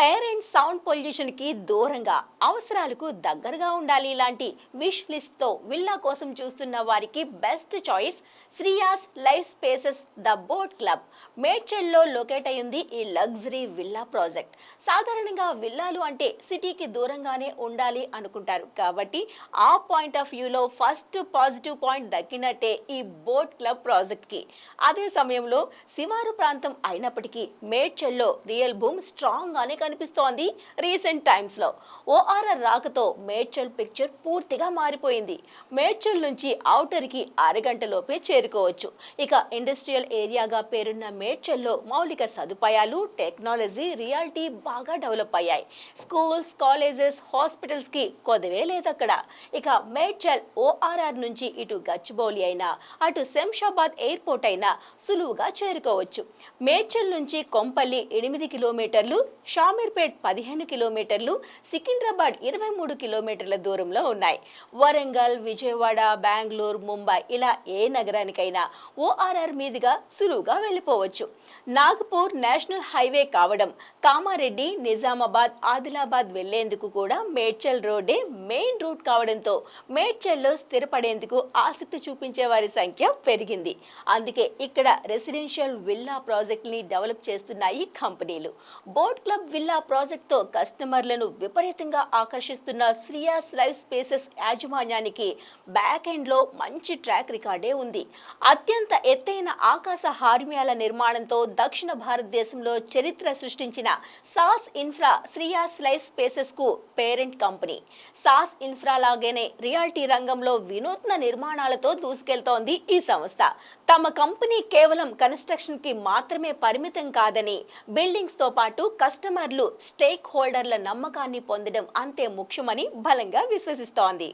Air and sound pollution కి దూరంగా అవసరాలకు దగ్గరగా ఉండాలి ఇలాంటి విష్ లిస్ట్ తో విల్లా కోసం చూస్తున్న వారికి best choice Sreeyas life spaces the boat club. మేడ్చల్లో లొకేట్ అయ్యింది ఈ లగ్జరీ విల్లా ప్రాజెక్ట్. సాధారణంగా విల్లాలు అంటే సిటీకి దూరంగానే ఉండాలి అనుకుంటారు కాబట్టి ఆ పాయింట్ ఆఫ్ వ్యూలో ఫస్ట్ పాజిటివ్ పాయింట్ దక్కినట్టే ఈ బోట్ క్లబ్ ప్రాజెక్ట్ కి. అదే సమయంలో శివారు ప్రాంతం అయినప్పటికీ మేడ్చల్లో రియల్ బూమ్ స్ట్రాంగ్ గానే కనిపిస్తోంది. రీసెంట్ టైమ్స్ లో ఓఆర్ఆర్ రాకతో మేడ్చల్ పిక్చర్ పూర్తిగా మారిపోయింది. మేడ్చల్ నుంచి ఔటర్ కి అరగంటలోపే చేరుకోవచ్చు. ఇక ఇండస్ట్రియల్ ఏరియాగా పేరున్న మేడ్చల్లో మౌలిక సదుపాయాలు, టెక్నాలజీ, రియాలిటీ బాగా డెవలప్ అయ్యాయి. స్కూల్స్, కాలేజెస్, హాస్పిటల్స్ కి కొదవే లేదక్కడ. ఇక మేడ్చల్ ఓఆర్ఆర్ నుంచి ఇటు గచ్చిబౌలి అయినా అటు శంషాబాద్ ఎయిర్పోర్ట్ అయినా సులువుగా చేరుకోవచ్చు. మేడ్చల్ నుంచి కొంపల్లి 8 కిలోమీటర్లు, షామీర్పేట్ 15 కిలోమీటర్లు, సికింద్రాబాద్ 23 కిలోమీటర్ల దూరంలో ఉన్నాయి. వరంగల్, విజయవాడ, బెంగళూరు, ముంబై ఇలా ఏ నగరానికైనా ఓఆర్ఆర్ మీదుగా సులువుగా వెళ్ళిపోవచ్చు. నాగపూర్ నేషనల్ హైవే కావడం, కామారెడ్డి, నిజామాబాద్, ఆదిలాబాద్ వెళ్లేందుకు కూడా మేడ్చల్ రోడ్డే మెయిన్ రూట్ కావడంతో మేడ్చల్లో స్థిరపడేందుకు ఆసక్తి చూపించే వారి సంఖ్య పెరిగింది. అందుకే ఇక్కడ రెసిడెన్షియల్ విల్లా ప్రాజెక్ట్ ని డెవలప్ చేస్తున్నాయి కంపెనీలు. బోట్ క్లబ్ విల్లా ప్రాజెక్ట్ తో కస్టమర్లను విపరీతంగా ఆకర్షిస్తున్న శ్రీయాస్ లైఫ్ స్పేసెస్ యాజమాన్యానికి బ్యాక్ ఎండ్ లో మంచి ట్రాక్ రికార్డే ఉంది. అత్యంత ఎత్తైన ఆకాశ హార్మ్యాల నిర్మాణంతో దక్షిణ భారతదేశంలో చరిత్ర సృష్టించిన sauce infra Shreyas life spaces కు పేరెంట్ కంపెనీ. సాస్ ఇన్ఫ్రా లాగానే రియాలిటీ రంగంలో వినూత్న నిర్మాణాలతో దూసుకెళ్తోంది ఈ సంస్థ. తమ కంపెనీ కేవలం కన్స్ట్రక్షన్ కి మాత్రమే పరిమితం కాదని, బిల్డింగ్స్ తో పాటు కస్టమర్లు, స్టేక్ హోల్డర్ల నమ్మకాన్ని పొందడం అంతే ముఖ్యమని బలంగా విశ్వసిస్తోంది.